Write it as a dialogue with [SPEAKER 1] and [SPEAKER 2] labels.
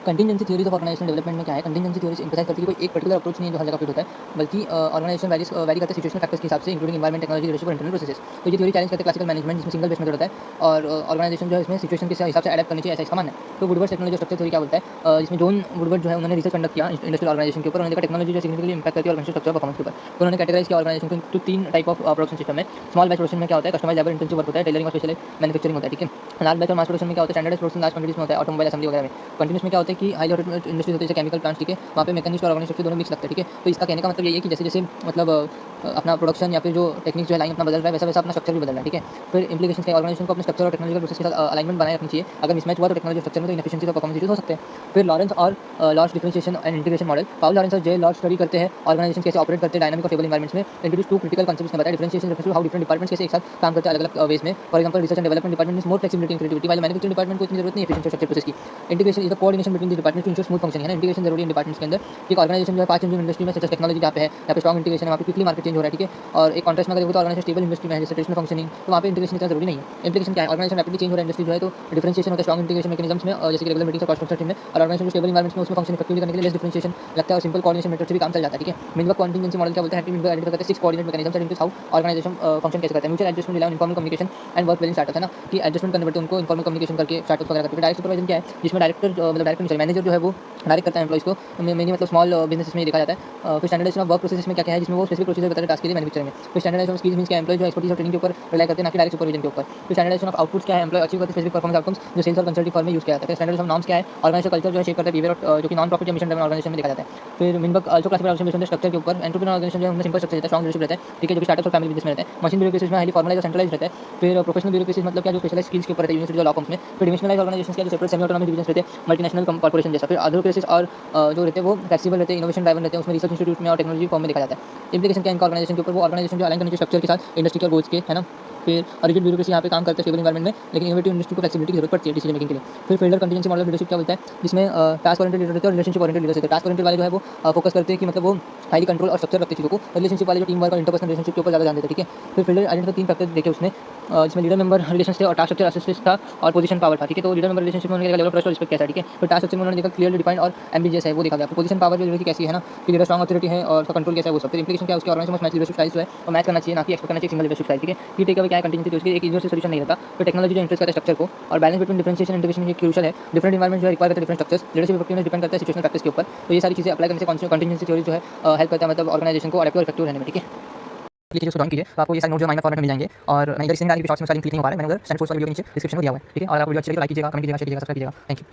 [SPEAKER 1] Contingency theories of organization development में क्या है, कंटिजेंसी थ्योरीज एम्फसाइज करती है कि कोई एक पर्टिकुलर अप्रोच नहीं है जो हर जगह फिट होता है, बल्कि ऑर्गेनाइजेशन वैरी करते हैं सिचुएशनल फैक्टर्स के हिसाब से, इंक्लूडिंग एनवायरमेंट, टेक्नोलॉजी, लीडरशिप और इंटरनल प्रोसेसेस। तो ये थ्योरी चैलेंज करते हैं क्लासिकल मैनेजमेंट जिसमें सिंगल बेस्ड मेथड होता है और ऑर्गेनाइजेशन जो है इसमें सिचुएशन के हिसाब से अडैप्ट करनी चाहिए, ऐसा इसका मानना है। तो वुडवर्ड टेक्नोलॉजी स्ट्रक्चर थ्योरी क्या बोलता है, जिसमें जॉन वुडवर्ड जो है उन्होंने रिसर्च कंडक्ट किया इंडस्ट्रियल ऑर्गेनाइजेशन के ऊपर। उन्होंने देखा टेक्नोलॉजी जो सिग्निफिकेंटली इंपैक्ट करती है ऑर्गेनाइजेशन स्ट्रक्चर परफॉर्मेंस के ऊपर। तो उन्होंने कैटेगराइज किया ऑर्गेनाइजेशन को टू तीन टाइप ऑफ प्रोडक्शन सिस्टम में। स्मॉल बैच प्रोडक्शन में क्या होता है, कस्टमाइज लेबर इंटेंसिव वर्क होता है, टेलरिंग और स्पेशल मैन्युफैक्चरिंग होता है, ठीक है। लार्ज बैच और मास प्रोडक्शन में क्या होता है, स्टैंडर्ड प्रोडक्शन लार्ज क्वांटिटीज में होता है, ऑटोमोबाइल असेंबली वगैरह में। कंटीन्यूअस में क्या होता है कि हाई ऑटोमेटेड इंडस्ट्रीज होती है जैसे केमिकल प्लांट्स, ठीक है, वहाँ पे मैकेनिक्स और ऑर्गेनाइजेशन स्ट्रक्चर दोनों मिक्स लगता है, ठीक है। तो इसका कहने का मतलब यही है कि जैसे जैसे मतलब अपना प्रोडक्शन या फिर जो टेक्निक जो है लाइन अपना बदल रहा है, वैसा वैसा अपना स्ट्रक्चर भी बदल रहा है, ठीक है। फिर इंप्लीकेशन क्या, ऑर्गेनाइजेशन को अपने स्ट्रक्चर और टेक्नोलॉजिकल प्रोसेस के साथ अलाइनमेंट बनाए रखनी चाहिए। अगर मिसमैच हुआ तो टेक्नोलॉजी स्ट्रक्चर में तो इनएफिशिएंसी और परफॉर्मेंस इश्यूज हो सकते हैं। फिर लॉरेंस और Lords differentiation and integration model, Paul Lawrence और जे लॉर्ड स्टडी करते हैं ऑर्गेनाइजेशन कैसे ऑपरेट करते हैं डायनामिक और स्टेबल एनवायरमेंट्स में। इंट्रोड्यूस टू क्रिटिकल कॉन्सेप्ट्स ने बताया, differentiation refers to how different departments कैसे एक साथ काम करते हैं अलग अलग वेज में। For example research and development department is more flexibility and creativity, while manufacturing department को इतनी जरूरत नहीं है एफिशिएंसी और स्ट्रक्चर प्रोसेस की। Integration is the coordination between the departments to ensure smooth functioning, है ना। इंटीग्रेशन जरूरी है डिपार्टमेंट्स के अंदर। एक ऑर्गेनाइजेशन जो है फास्ट चेंजिंग इंडस्ट्री में सच टेक्नोलॉजी जहाँ पे है, यहाँ पे स्ट्रॉन्ग इंटीग्रेशन है, वहाँ पे क्विकली मार्केट चेंज हो रहा है, ठीक है। और एक कॉन्ट्रास्ट में अगर देखो तो ऑर्गेनाइजेशन स्टेबल इंडस्ट्री में है जैसे ट्रेडिशनल फंक्शनिंग, तो वहाँ पे इंटीग्रेशन इतना जरूरी नहीं है। इंप्लीकेशन क्या है, ऑर्गेनाइजेशन रैपिडली चेंज हो रहा है इंडस्ट्री जो है, तो डिफरेंशिएशन होता है स्ट्रॉन्ग इंटीग्रेशन मैकेनिज्म्स में, जैसे कि रेगुलर मीटिंग्स और कॉस्ट स्ट्रक्चर टीम में। और ऑर्गेनाइजेशन जो स्टेबल एनवायरनमेंट्स में उसमें फंक्शन इफेक्टिवली करने के लिए लेस डिफरेंशिएशन लगता है और सिंपल कोऑर्डिनेशन मेथड से भी काम चल जाता है, ठीक है। मिनवर्क कॉन्टिजेंसी मॉडल क्या बोलते हैं, मिनवर्क आइडेंटिफाई करते हैं 6 coordinate mechanisms and how organization function कैसे करता है। Mutual adjustment, rely on informal communication and work planning startup, है ना, कि एडजस्टमेंट करने पड़ते हैं उनको इनफॉर्मल कम्युनिकेशन करके स्टार्टअप वगैरह करके। डायरेक्ट सुपरवाइजन क्या है, जिसमें डायरेक्टर मतलब डायरेक्टर नहीं, मैनेजर जो है वो डायरेक्ट करता है एम्प्लॉइज को, मेनली मतलब स्मॉल बिजनेस में ये देखा जाता है। फिर स्टैंडर्डाइजेशन ऑफ वर्क प्रोसेस में क्या क्या है, जिसमें वो स्पेसिफिक प्रोसीजर बताते हैं टास्क के लिए मैन्युफैक्चरिंग में। फिर स्टैंडर्डाइजेशन ऑफ स्किल्स मींस क्या, एम्प्लॉय जो एक्सपर्टीज और ट्रेनिंग के ऊपर रिलाई करते हैं ना कि डायरेक्ट सुपरविजन के ऊपर। फिर स्टैंडर्डाइजेशन ऑफ आउटपुट्स क्या है, एम्प्लॉय अचीव करते हैं स्पेसिफिक परफॉर्मेंस आउटकम्स जो सेल्स और कंसल्टिंग फर्म में यूज किया जाता है। स्टैंडर्डाइजेशन ऑफ नॉर्म्स क्या है, ऑर्गेनाइजेशन कल्चर जो है शेप करता है बिहेवियर जो कि नॉन प्रॉफिट या मिशन ड्रिवन ऑर्गेनाइजेशन में देखा जाता है। फिर मिनवर्क also classified based on the structure के ऊपर। एंटरप्रेन्योर ऑर्गेनाइजेशन जो है उनमें सिंपल स्ट्रक्चर रहता है, स्ट्रॉन्ग लीडरशिप रहता है, ठीक है, जो कि स्टार्टअप और फैमिली बिजनेस में रहता है। मशीन ब्यूरोक्रेसी में हाईली फॉर्मलाइज और सेंट्रलाइज रहता है। फिर प्रोफेशनल ब्यूरोक्रेसी मतलब क्या, जो स्पेशलाइज स्किल्स के ऊपर रहता है यूनिवर्सिटी और लॉ फर्म्स में। फिर डिविजनलाइज ऑर्गेनाइजेशन क्या, जो सेपरेट सेमी ऑटोनॉमस डिविजन रहते हैं मल्टीनेशनल कॉर्पोरेशन जैसा। फिर एडवोकेसीज और जो रहते हैं वो फ्लेक्सिबल रहते हैं, इनोवेशन ड्राइवन रहते हैं, उसमें रिसर्च इंस्टीट्यूट में और टेक्नोलॉजी फॉर्म में देखा जाता है। इंप्लीकेशन क्या इनका ऑर्गेनाइजेशन के ऊपर, वो ऑर्गेनाइजेशन जो अलाइन करने के स्ट्रक्चर के साथ इंडस्ट्री के गोल्स के, है ना। फिर रिजिड ब्यूरोक्रेसी यहाँ पे काम करते हैं स्टेबल एनवायरनमेंट में, लेकिन इनोवेटिव इंडस्ट्री को फ्लेक्सिबिलिटी की जरूरत पड़ती है डिसीजन मेकिंग के लिए। फिर फील्डर कंटीजेंसी मॉडल लीडरशिप क्या बोलता है, जिसमें टास्क ओरिएंटेड लीडर रहते हैं और रिलेशनशिप ओरिएंटेड लीडर्स रहते हैं। टास्क ओरिएंटेड वाले जो है वो फोकस करते हैं कि मतलब वो हाईली कंट्रोल और स्ट्रक्चर रखते हैं चीज़ों को। रिलेशनशिप वाले जो टीम वर्क और इंटरपर्सनल रिलेशनशिप के ऊपर ज़्यादा ध्यान देते हैं, ठीक है। फिर फील्डर आइडेंटिफाई 3 फैक्टर देखे उसने, जिसमें लीडर मेंबर रिलेशन थे और टास्क स्ट्रक्चर असिस्टेंस था और पोजीशन पावर था, ठीक है। तो लीडर मेंबर रिलेशनशिप में उन्होंने लेवल ऑफ ट्रस्ट और रिस्पेक्ट कैसा है, ठीक है। फिर टास्क स्ट्रक्चर में उन्होंने देखा क्लियरली डिफाइंड और एम्बिगियस है, वो देखा गया। फिर पोजीशन पावर जो लीडर की कैसी है ना, कि लीडर स्ट्रॉन्ग अथॉरिटी है और उसका कंट्रोल कैसा है वो सब। फिर इंप्लीकेशन क्या है, उसके ऑर्गेनाइजेशन में मैच लीडरशिप स्टाइल जो है वो मैच करना चाहिए, ना कि एक्सपेक्ट करना चाहिए सिंगल लीडरशिप स्टाइल, ठीक है। ये टेक अवे क्या है, कंटीजेंसी थ्योरी एक यूनिवर्सल सॉल्यूशन नहीं रहता। फिर टेक्नोलॉजी जो इंट्रोड्यूस करता है स्ट्रक्चर को, और बैलेंस बिटवीन डिफरेंशिएशन इंटीग्रेशन ये क्रूशियल है। डिफरेंट एनवायरनमेंट जो है रिक्वायर करते हैं different structures. Leadership effectiveness depend करता है सिचुएशनल फैक्टर्स के ऊपर। तो ये सारी चीजें अप्लाई करने से कंटीजेंसी थ्योरी जो है हेल्प करता है मतलब ऑर्गेनाइजेशन को अडेप्टिव और इफेक्टिव रहने में, ठीक है। ये चीज़ उसको जॉइन कीजिए, तो आपको ये सारे नोट जो माइनर फॉर्मेट में मिल जाएंगे। और मैं इधर इसलिए नहीं आ रही कि शॉर्ट्स में सारी क्लिक नहीं हो पा रहा है, मैंने उधर सेंड फोर्स वाली वीडियो नीचे डिस्क्रिप्शन में दिया हुआ है, ठीक है। और आपको वीडियो अच्छी लगी लाइक कीजिएगा, कमेंट कीजिएगा, शेयर कीजिएगा, सब्सक्राइब कीजिएगा। Thank you.